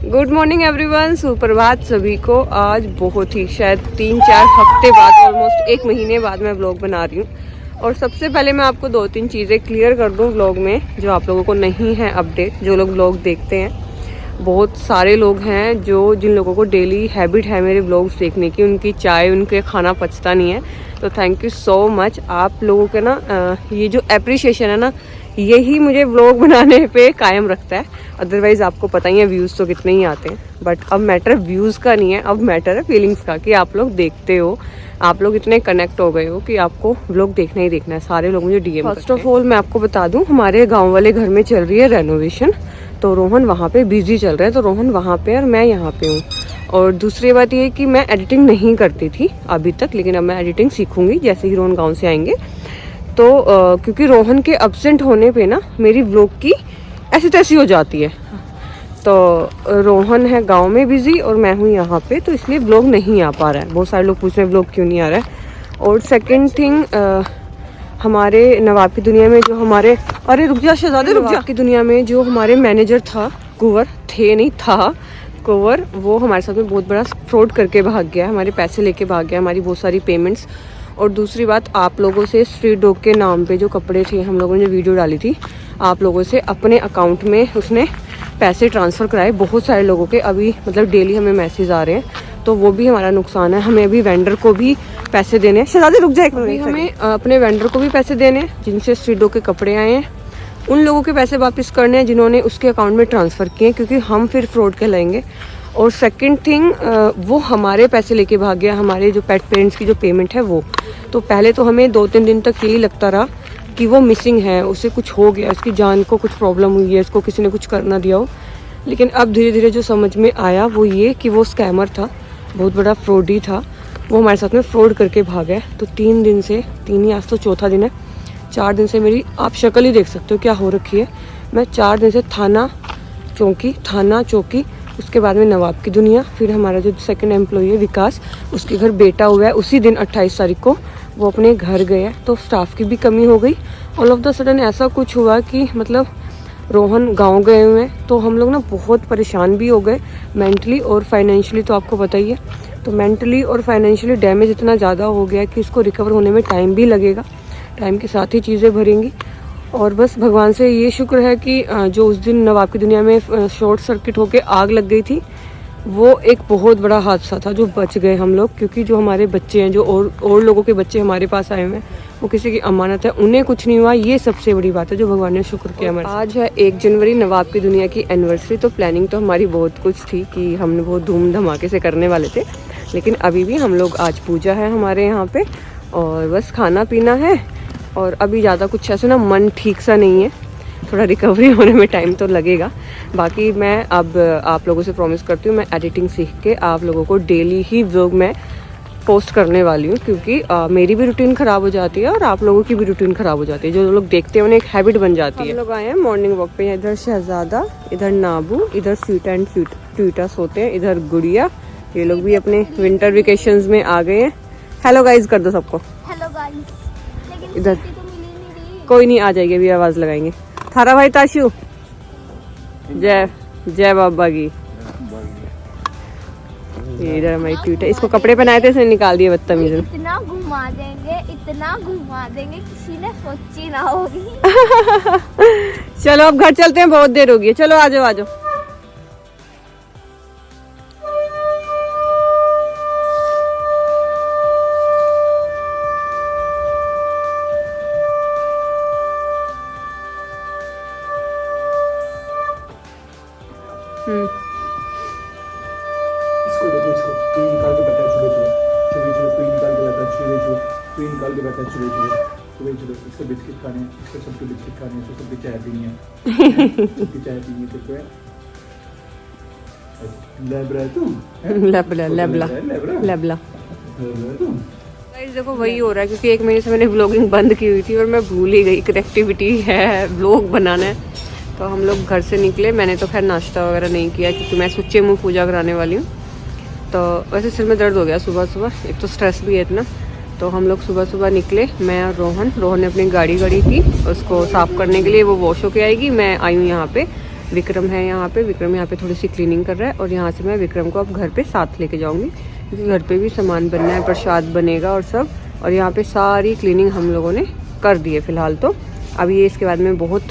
Good morning everyone, सुप्रभात सभी को। आज बहुत ही शायद 3-4 हफ्ते बाद, ऑलमोस्ट 1 महीने बाद मैं व्लॉग बना रही हूँ। और सबसे पहले मैं आपको 2-3 चीज़ें क्लियर कर दूँ व्लॉग में, जो आप लोगों को नहीं है अपडेट। जो लोग व्लॉग देखते हैं, बहुत सारे लोग हैं जिन लोगों को डेली हैबिट है मेरे व्लॉग्स देखने की, उनकी चाय उनके खाना पचता नहीं है। तो थैंक यू सो मच आप लोगों के ना, ये जो अप्रिशिएशन है ना, यही मुझे व्लॉग बनाने पे कायम रखता है। अदरवाइज़ आपको पता ही है व्यूज़ तो कितने ही आते हैं। बट अब मैटर व्यूज़ का नहीं है, अब मैटर है फीलिंग्स का, कि आप लोग देखते हो, आप लोग इतने कनेक्ट हो गए हो कि आपको व्लॉग देखना ही देखना है। सारे लोग मुझे डीएम। फर्स्ट ऑफ ऑल मैं आपको बता दूं, हमारे गाँव वाले घर में चल रही है रेनोवेशन, तो रोहन वहाँ पे बिजी चल रहा है, तो रोहन वहाँ पे और मैं यहाँ पे हूँ। और दूसरी बात ये कि मैं एडिटिंग नहीं करती थी अभी तक, लेकिन अब मैं एडिटिंग सीखूंगी जैसे ही रोहन गाँव से आएंगे। तो क्योंकि रोहन के एब्सेंट होने पे ना मेरी व्लॉग की ऐसी तैसी हो जाती है। तो रोहन है गांव में बिजी और मैं हूँ यहाँ पे, तो इसलिए व्लॉग नहीं आ पा रहा है। बहुत सारे लोग पूछ रहे हैं व्लॉग क्यों नहीं आ रहा है। और सेकंड थिंग, हमारे नवाब की दुनिया में जो हमारे, अरे रुक जा शहजादे रुक जा, की दुनिया में जो हमारे मैनेजर था, कुंवर, वो हमारे साथ में बहुत बड़ा फ्रॉड करके भाग गया, हमारे पैसे लेके भाग गया, हमारी बहुत सारी पेमेंट्स। और दूसरी बात, आप लोगों से स्ट्रीट डॉग के नाम पे जो कपड़े थे, हम लोगों ने जो वीडियो डाली थी, आप लोगों से अपने अकाउंट में उसने पैसे ट्रांसफ़र कराए, बहुत सारे लोगों के। अभी मतलब डेली हमें मैसेज आ रहे हैं, तो वो भी हमारा नुकसान है। हमें अभी वेंडर को भी पैसे देने हैं। शहजादे रुक जाए, हमें अपने वेंडर को भी पैसे देने हैं जिनसे स्ट्रीट डॉग के कपड़े आए हैं। उन लोगों के पैसे वापस करने हैं जिन्होंने उसके अकाउंट में ट्रांसफ़र किए, क्योंकि हम फिर फ्रॉड कहलाएंगे। और सेकंड थिंग, वो हमारे पैसे लेके भाग गया, हमारे जो पेट पेरेंट्स की जो पेमेंट है वो। तो पहले तो हमें 2-3 दिन तक यही लगता रहा कि वो मिसिंग है, उसे कुछ हो गया, उसकी जान को कुछ प्रॉब्लम हुई है, इसको किसी ने कुछ कर ना दिया हो। लेकिन अब धीरे धीरे जो समझ में आया वो ये कि वो स्कैमर था, बहुत बड़ा फ्रॉडी था, वो हमारे साथ में फ्रॉड करके भागा है। तो 3 दिन से, 3 ही, आज तो चौथा दिन है, 4 दिन से मेरी आप शक्ल ही देख सकते हो क्या हो रखी है। मैं 4 दिन से थाना चौकी, उसके बाद में नवाब की दुनिया, फिर हमारा जो सेकंड एम्प्लॉई है विकास, उसके घर बेटा हुआ है, उसी दिन 28 तारीख को वो अपने घर गया। तो स्टाफ की भी कमी हो गई। ऑल ऑफ द सडन ऐसा कुछ हुआ कि मतलब रोहन गांव गए हुए हैं, तो हम लोग ना बहुत परेशान भी हो गए मेंटली और फाइनेंशियली। तो आपको पता ही है, तो मेंटली और फाइनेंशियली डैमेज इतना ज़्यादा हो गया कि इसको रिकवर होने में टाइम भी लगेगा, टाइम के साथ ही चीज़ें भरेंगी। और बस भगवान से ये शुक्र है कि जो उस दिन नवाब की दुनिया में शॉर्ट सर्किट होकर आग लग गई थी, वो एक बहुत बड़ा हादसा था, जो बच गए हम लोग। क्योंकि जो हमारे बच्चे हैं, जो और लोगों के बच्चे हमारे पास आए हुए हैं, वो किसी की अमानत है, उन्हें कुछ नहीं हुआ। ये सबसे बड़ी बात है जो भगवान ने शुक्र किया हमारे। आज है 1 जनवरी, नवाब की दुनिया की एनिवर्सरी। तो प्लानिंग तो हमारी बहुत कुछ थी कि हमने बहुत धूम धमाके से करने वाले थे, लेकिन अभी भी हम लोग, आज पूजा है हमारे यहाँ पे, और बस खाना पीना है। और अभी ज़्यादा कुछ ऐसे ना मन ठीक सा नहीं है, थोड़ा रिकवरी होने में टाइम तो लगेगा। बाकी मैं अब आप लोगों से प्रॉमिस करती हूँ, मैं एडिटिंग सीख के आप लोगों को डेली ही व्लॉग मैं पोस्ट करने वाली हूँ, क्योंकि मेरी भी रूटीन ख़राब हो जाती है और आप लोगों की भी रूटीन ख़राब हो जाती है। जो लोग देखते हैं उन्हें एक हैबिट बन जाती है। हम लोग आए हैं मॉर्निंग वॉक पे, इधर शहजादा, इधर नाबू, इधर स्वीट एंड ट्वीटा सोते हैं, इधर गुड़िया, ये लोग भी अपने विंटर वेकेशंस में आ गए हैं। हेलो गाइज कर दो सबको। Hello guys. इधर कोई नहीं, आ जाएगी, अभी आवाज लगाएंगे। थारा भाई ताशु, जय बाबा की। इधर हमारी ट्वीट है, इसको कपड़े पहनाए थे, इसने निकाल दिए बदतमीज। इतना घुमा देंगे किसी ने सोची ना होगी। चलो अब घर चलते हैं, बहुत देर हो गई है। चलो आ जाओ। इसको देखो, इसको तू निकाल के बैठा है, छुड़े तू निकाल के बैठा है, तू निकाल के बैठा है, छुड़े इसको बिस्किट खाने हैं, इसको सबके बिस्किट खाने हैं, इसको सबकी चाय पीनी है, सबकी चाय पीनी है। तेरे को लेबरा है तू, लेबला गाइस। देखो वही हो रहा है, क्योंकि 1 महीने से मैंने व्लॉगिंग बंद की हुई थी और मैं भूल ही गई कनेक्टिविटी है, व्लॉग बनाना है। तो हम लोग घर से निकले, मैंने तो खैर नाश्ता वगैरह नहीं किया, क्योंकि मैं सच्चे मुँह पूजा कराने वाली हूँ। तो वैसे सिर में दर्द हो गया सुबह, एक तो स्ट्रेस भी है इतना। तो हम लोग सुबह निकले, मैं और रोहन ने अपनी गाड़ी थी, उसको साफ़ करने के लिए, वो वॉश होके आएगी। मैं आई हूँ यहाँ पे विक्रम है यहाँ पे। विक्रम यहाँ पे थोड़ी सी क्लीनिंग कर रहा है और यहाँ से मैं विक्रम को अब घर पे साथ लेके जाऊँगी, क्योंकि घर पे भी सामान बनना है, प्रसाद बनेगा और सब। और यहाँ पे सारी क्लीनिंग हम लोगों ने कर दी है फ़िलहाल तो। अब ये इसके बाद में बहुत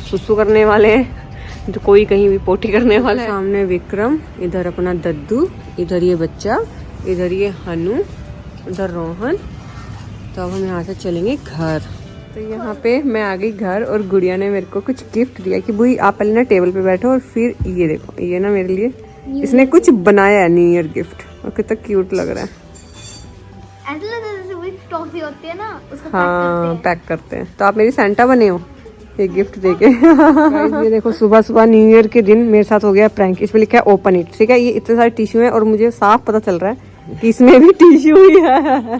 सुसु करने वाले हैं, तो कोई कहीं भी पोटी करने वाला है। सामने विक्रम, इधर अपना दद्दू, इधर ये बच्चा, इधर ये हनु, इधर रोहन। तो अब हम यहाँ से चलेंगे घर। तो यहाँ पे मैं आ गई घर और गुड़िया ने मेरे को कुछ गिफ्ट दिया कि बुई आप पहले ना टेबल पे बैठो और फिर ये देखो, ये ना मेरे लिए इसने कुछ बनाया है न्यू ईयर गिफ्ट, और कितना क्यूट लग रहा है। ऐसा लगता है जैसे वही टॉफी होती है ना, उसको हाँ पैक करते हैं। तो आप मेरी सेंटा बने हो ये गिफ्ट देके। ये देखो सुबह सुबह न्यू ईयर के दिन मेरे साथ हो गया प्रैंक। इसमें लिखा है ओपन इट, ठीक है। ये इतने सारे टिश्यू हैं और मुझे साफ पता चल रहा है कि इसमें भी टिश्यू ही है।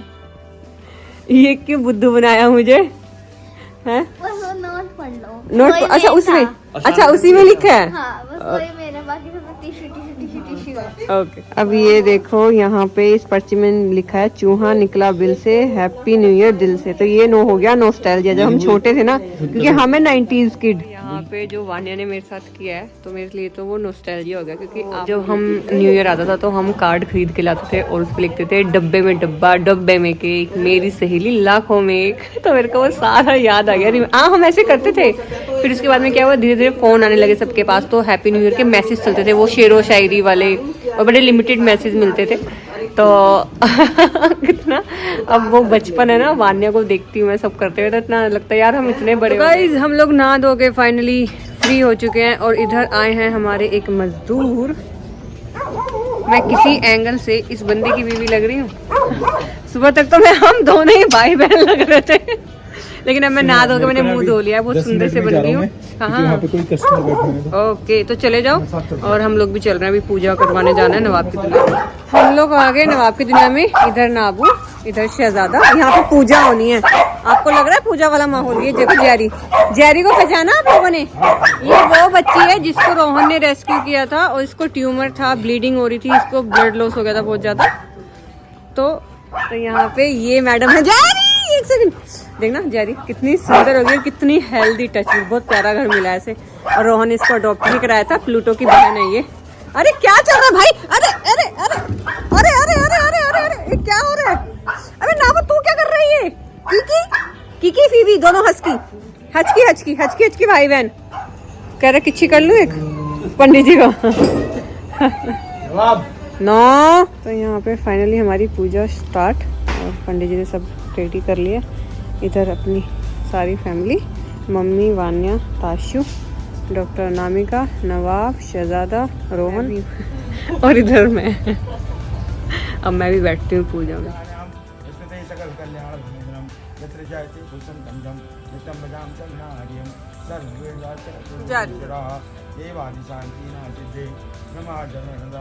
ये क्यों बुद्धू बनाया मुझे है? बस वो नोट पढ़ लो। नोट अच्छा उसमें, अच्छा उसी में लिखा है। हाँ बस वही मेरा, बाकी सब टिश्यू टिश्यू टिश्यू टिश्यू है। ओके अब ये देखो यहाँ पे इस पर्ची में लिखा है चूहा निकला बिल से, हैप्पी न्यू ईयर दिल से। तो ये नो हो गया नॉस्टैल्जिया, जब हम छोटे थे ना, क्योंकि हमें 90s किड। यहाँ पे जो वानिया ने मेरे साथ किया है तो मेरे लिए तो वो नॉस्टैल्जिया हो गया, क्योंकि जब हम न्यू ईयर आता था तो हम कार्ड खरीद के लाते थे और उस पर लिखते थे डब्बे में डब्बा, डब्बे में केक, मेरी सहेली लाखों में एक। तो मेरे को वो सारा याद आ गया। हाँ हम ऐसे करते थे। फिर उसके बाद में क्या हुआ, धीरे धीरे फोन आने लगे सबके पास, तो हैप्पी न्यू ईयर के मैसेज चलते थे, वो शेरो शायरी वाले, और बड़े लिमिटेड मैसेज मिलते थे। तो कितना अब वो बचपन है ना, वान्या को देखती हूँ मैं सब करते हुए, तो इतना लगता है यार हम इतने बड़े। गाइस हम लोग नहा धो के फाइनली फ्री हो चुके हैं और इधर आए हैं हमारे एक मजदूर। मैं किसी एंगल से इस बंदे की बीवी लग रही हूँ। सुबह तक तो हम दोनों ही भाई बहन लग रहे थे, लेकिन अब मैं नहा धो के मैंने मुंह धो लिया, बहुत सुंदर से बन गई हूँ। हाँ ओके तो चले जाओ, और हम लोग भी चल रहे हैं, अभी पूजा करवाने जाना है नवाब की दुनिया में। हम लोग आ गए नवाब की दुनिया में। इधर नाबू, इधर शहजादा, यहाँ पे पूजा होनी है। आपको लग रहा है पूजा वाला माहौल? ये देखो जैरी, जैरी को पहचाना आप लोगों ने? ये वो बच्ची है जिसको रोहन ने रेस्क्यू किया था और इसको ट्यूमर था, ब्लीडिंग हो रही थी, इसको ब्लड लॉस हो गया था बहुत ज्यादा। तो यहाँ पे ये मैडम है जैरी। एक सेकंड देखना, जैरी कितनी सुंदर हो गई, कितनी हेल्दी टच, बहुत प्यारा घर मिला है इसे। और रोहन इसको अडॉप्ट भी कराया था, प्लूटो की बहन है ये। अरे क्या चल रहा है भाई? अरे अरे अरे अरे अरे अरे अरे अरे अरे क्या हो रहा है? अरे नाबू तू क्या कर रही है? कीकी फीवी दोनों हचकी हचकी हचकी हचकी हचकी भाई बहन। कह रहे किच्छी कर लूं एक पंडित जी को। नो तो यहाँ पे फाइनली हमारी पूजा स्टार्ट, और पंडित जी ने सब रेडी कर लिया। इधर अपनी सारी family, mummy, Vanya, Tashu, doctor Anamika, Nawab, Shahzada, Rohan और इधर मैं। अब मैं भी बैठती हूँ पूजा में।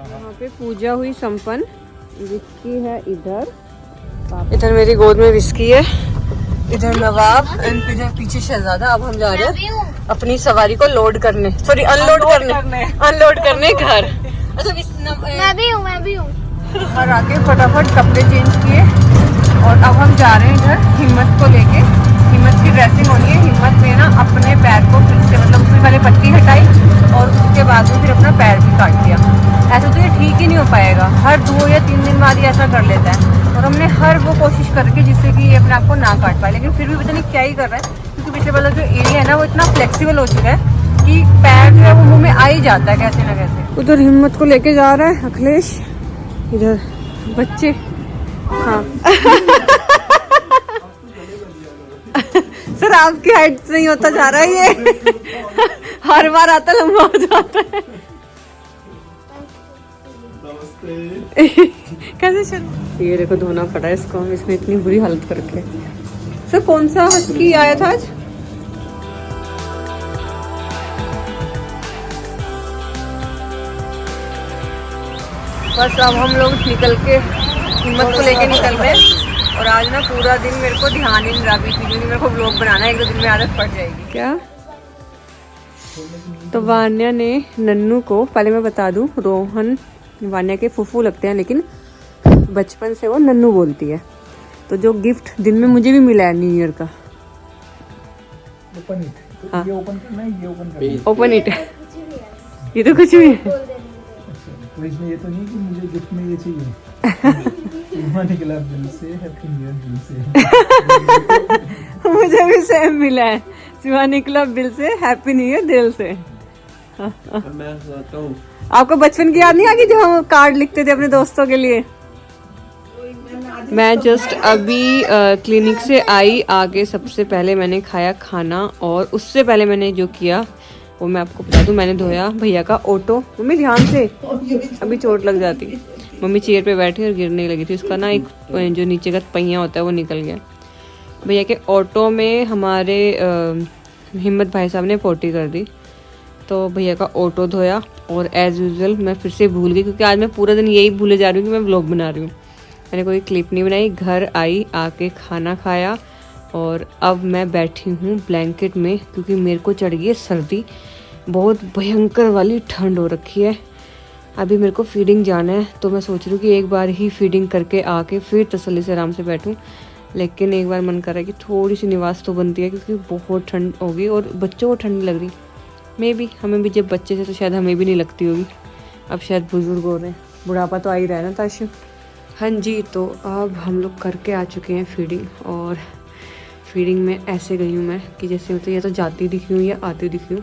यहाँ पे पूजा हुई संपन्न। विस्की है इधर मेरी गोद में विस्की है, इधर नवाब, इधर पीछे शहजादा। अब हम जा रहे हैं अपनी सवारी को लोड करने, सॉरी अनलोड करने घर। अच्छा मैं भी हूँ। और आके फटाफट कपड़े चेंज किए और अब हम जा रहे हैं इधर हिम्मत को लेके। हिम्मत की ड्रेसिंग होनी है। हिम्मत ने ना अपने पैर को फिर से, मतलब उसमें पहले पट्टी हटाई और उसके बाद में फिर अपना पैर भी काट दिया। ऐसा तो ये ठीक ही नहीं हो पाएगा, हर 2 या 3 दिन बाद ये ऐसा कर लेता है। और हमने हर वो कोशिश करके जिससे कि ये अपने आप को ना काट पाए, लेकिन फिर भी पता नहीं क्या ही कर रहा है, क्योंकि पीछे वाला जो एरिया है ना वो इतना फ्लेक्सिबल हो चुका है कि पैर जो है वो मुँह में आ ही जाता है कैसे ना कैसे। उधर हिम्मत को लेके जा रहा है अखिलेश, इधर बच्चे। हाँ सर आपकी हाइट नहीं होता जा रहा है ये। हर बार आता लंबा हो जाता है। कैसे चल, ये देखो धोना पड़ा है इसको, इसने इतनी बुरी हालत कर रखी है। सर कौन सा हस्की आया था आज? बस अब हम लोग निकल के हिम्मत को लेके निकल रहे हैं। और आज ना पूरा दिन मेरे को ध्यान ही नहीं रहा बीच में, क्योंकि मेरे को व्लॉग बनाना है, 1-2 दिन में आदत पड़ जाएगी। क्या तो वान्या ने नन्नू को, पहले मैं बता दूं, रोहन वान्या के फूफू लगते हैं, लेकिन बचपन से वो नन्नू बोलती है। तो जो गिफ्ट दिन में मुझे भी मिला है न्यू ईयर का, ओपन इट। हाँ। ये ओपन करना है, ये ओपन करना है। Open it. ये तो कुछ भी है। बोल देंगे। अच्छा, तो इसमें ये तो नहीं कि मुझे गिफ्ट में ये चाहिए। सीमा निकला दिल से, हैप्पी न्यू ईयर दिल से। मुझे भी सेम मिला है, सिवा निकला बिल से, हैप्पी न्यू ईयर दिल से। मैं बताता हूँ, आपको बचपन की याद नहीं आ गई जो हम कार्ड लिखते थे अपने दोस्तों के लिए? मैं जस्ट अभी क्लिनिक से आई, आगे सबसे पहले मैंने खाया खाना, और उससे पहले मैंने जो किया वो मैं आपको बता दूं, मैंने धोया भैया का ऑटो। मम्मी ध्यान से, अभी चोट लग जाती। मम्मी चेयर पे बैठी और गिरने लगी थी, उसका ना एक जो नीचे का पहिया होता है वो निकल गया। भैया के ऑटो में हमारे हिम्मत भाई साहब ने पोटी कर दी, तो भैया का ऑटो धोया, और एज़ यूजुअल मैं फिर से भूल गई, क्योंकि आज मैं पूरा दिन यही भूले जा रही हूँ कि मैं व्लॉग बना रही हूँ। मैंने कोई क्लिप नहीं बनाई, घर आई, आके खाना खाया, और अब मैं बैठी हूँ ब्लैंकेट में, क्योंकि मेरे को चढ़ गई है सर्दी, बहुत भयंकर वाली ठंड हो रखी है। अभी मेरे को फीडिंग जाना है, तो मैं सोच रही हूँ कि एक बार ही फीडिंग करके आके फिर तसल्ली से आराम से बैठूँ। लेकिन एक बार मन कर रहा है कि थोड़ी सी निवास तो बनती है, क्योंकि बहुत ठंड होगी और बच्चों को ठंड लग रही। मे भी हमें भी जब बच्चे थे तो शायद हमें भी नहीं लगती होगी, अब शायद बुजुर्ग हो रहे हैं, बुढ़ापा तो आ ही रहा है ना ताशु। हाँ जी, तो अब हम लोग करके आ चुके हैं फीडिंग, और फीडिंग में ऐसे गई हूँ मैं कि जैसे मतलब या तो जाती दिखी हूँ या आती दिखी हूँ।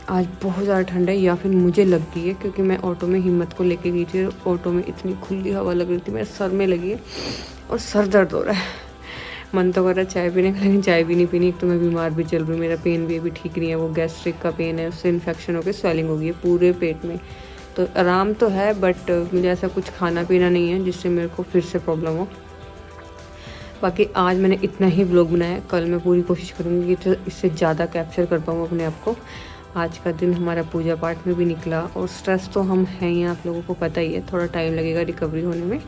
आज बहुत ज़्यादा ठंड है, या फिर मुझे लग गई है, क्योंकि मैं ऑटो में हिम्मत को लेके गई थी, ऑटो में इतनी खुली हवा लग रही थी, मेरे सर में लगी है और सर दर्द हो रहा है। मन तो कर रहा है चाय पीने का, लेकिन चाय भी नहीं पीनी। एक तो मैं बीमार भी चल रही हूँ, मेरा पेन भी अभी ठीक नहीं है, वो गैस्ट्रिक का पेन है, उससे इन्फेक्शन होकर स्वेलिंग हो गई है पूरे पेट में। तो आराम तो है, बट मुझे ऐसा कुछ खाना पीना नहीं है जिससे मेरे को फिर से प्रॉब्लम हो। बाकी आज मैंने इतना ही व्लॉग बनाया, कल मैं पूरी कोशिश करूँगी कि इससे ज़्यादा कैप्चर कर पाऊँ अपने आप को। आज का दिन हमारा पूजा पाठ में भी निकला, और स्ट्रेस तो हम हैं ही, आप लोगों को पता ही है, थोड़ा टाइम लगेगा रिकवरी होने में।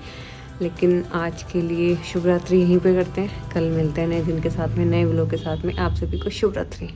लेकिन आज के लिए शुभ रात्रि यहीं पे करते हैं, कल मिलते हैं नए दिन के साथ में, नए व्लॉग के साथ में। आप सभी को शुभ रात्रि।